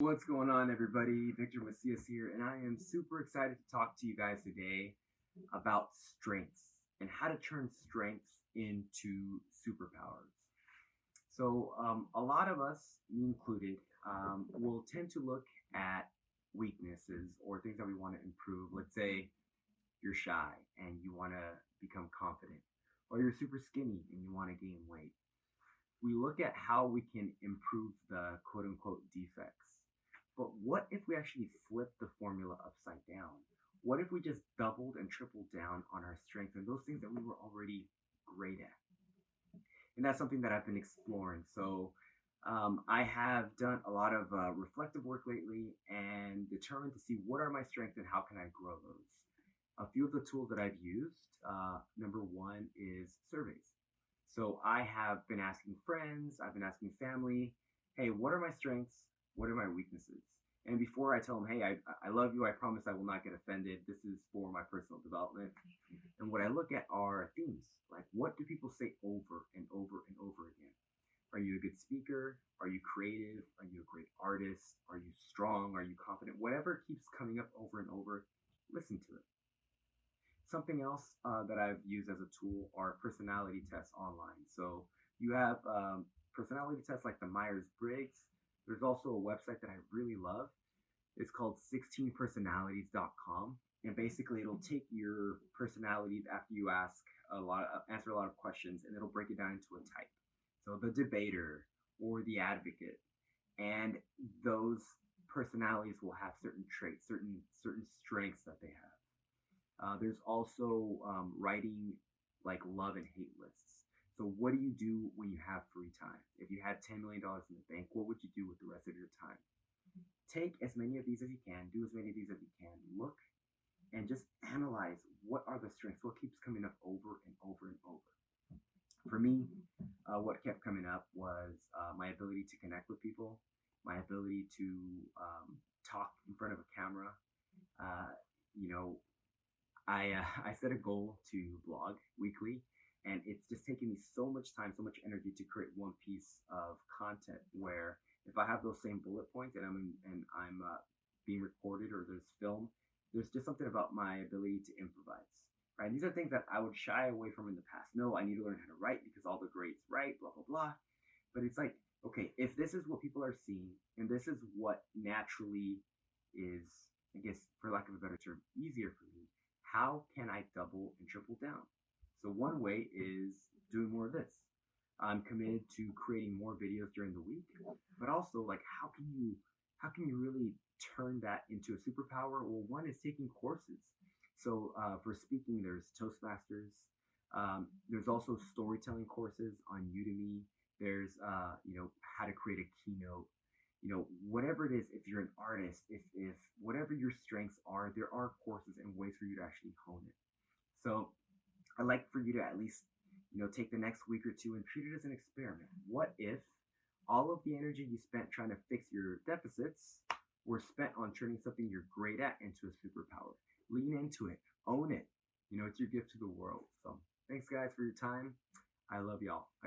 What's going on, everybody? Victor Macias here, and I am super excited to talk to you guys today about strengths and how to turn strengths into superpowers. A lot of us, me included, will tend to look at weaknesses or things that we want to improve. Let's say you're shy and you want to become confident, or you're super skinny and you want to gain weight. We look at how we can improve the quote unquote defects. But what if we actually flip the formula upside down? What if we just doubled and tripled down on our strengths and those things that we were already great at? And that's something that I've been exploring. I have done a lot of reflective work lately and determined to see what are my strengths and how can I grow those. A few of the tools that I've used, number one is surveys. So I have been asking friends, I've been asking family, hey, what are my strengths? What are my weaknesses? And before I tell them, hey, I love you, I promise I will not get offended. This is for my personal development. And what I look at are themes. Like, what do people say over and over and over again? Are you a good speaker? Are you creative? Are you a great artist? Are you strong? Are you confident? Whatever keeps coming up over and over, listen to it. Something else that I've used as a tool are personality tests online. So you have personality tests like the Myers-Briggs. There's also a website that I really love. It's called 16personalities.com. And basically it'll take your personalities after you answer a lot of questions, and it'll break it down into a type. So the debater or the advocate. And those personalities will have certain traits, certain strengths that they have. There's also writing like love and hate lists. So what do you do when you have free time? If you had $10 million in the bank, what would you do with the rest of your time? Take as many of these as you can, do as many of these as you can, look and just analyze what are the strengths, what keeps coming up over and over and over. For me, what kept coming up was my ability to connect with people, my ability to talk in front of a camera. Uh, you know, I set a goal to blog weekly, and it's just taking me so much time, so much energy to create one piece of content. Where if I have those same bullet points and I'm being recorded or there's film, there's just something about my ability to improvise. Right? These are things that I would shy away from in the past. No, I need to learn how to write because all the greats write, blah blah blah. But it's like, okay, if this is what people are seeing and this is what naturally is, I guess, for lack of a better term, easier for me, how can I double and triple down? So one way is doing more of this. I'm committed to creating more videos during the week, but also like how can you really turn that into a superpower? Well, one is taking courses. So for speaking, there's Toastmasters. There's also storytelling courses on Udemy. There's how to create a keynote. Whatever it is, if you're an artist, if whatever your strengths are, there are courses and ways for you to actually hone it. So I'd like for you to at least, take the next week or two and treat it as an experiment. What if all of the energy you spent trying to fix your deficits were spent on turning something you're great at into a superpower? Lean into it, own it. It's your gift to the world. So thanks guys for your time. I love y'all.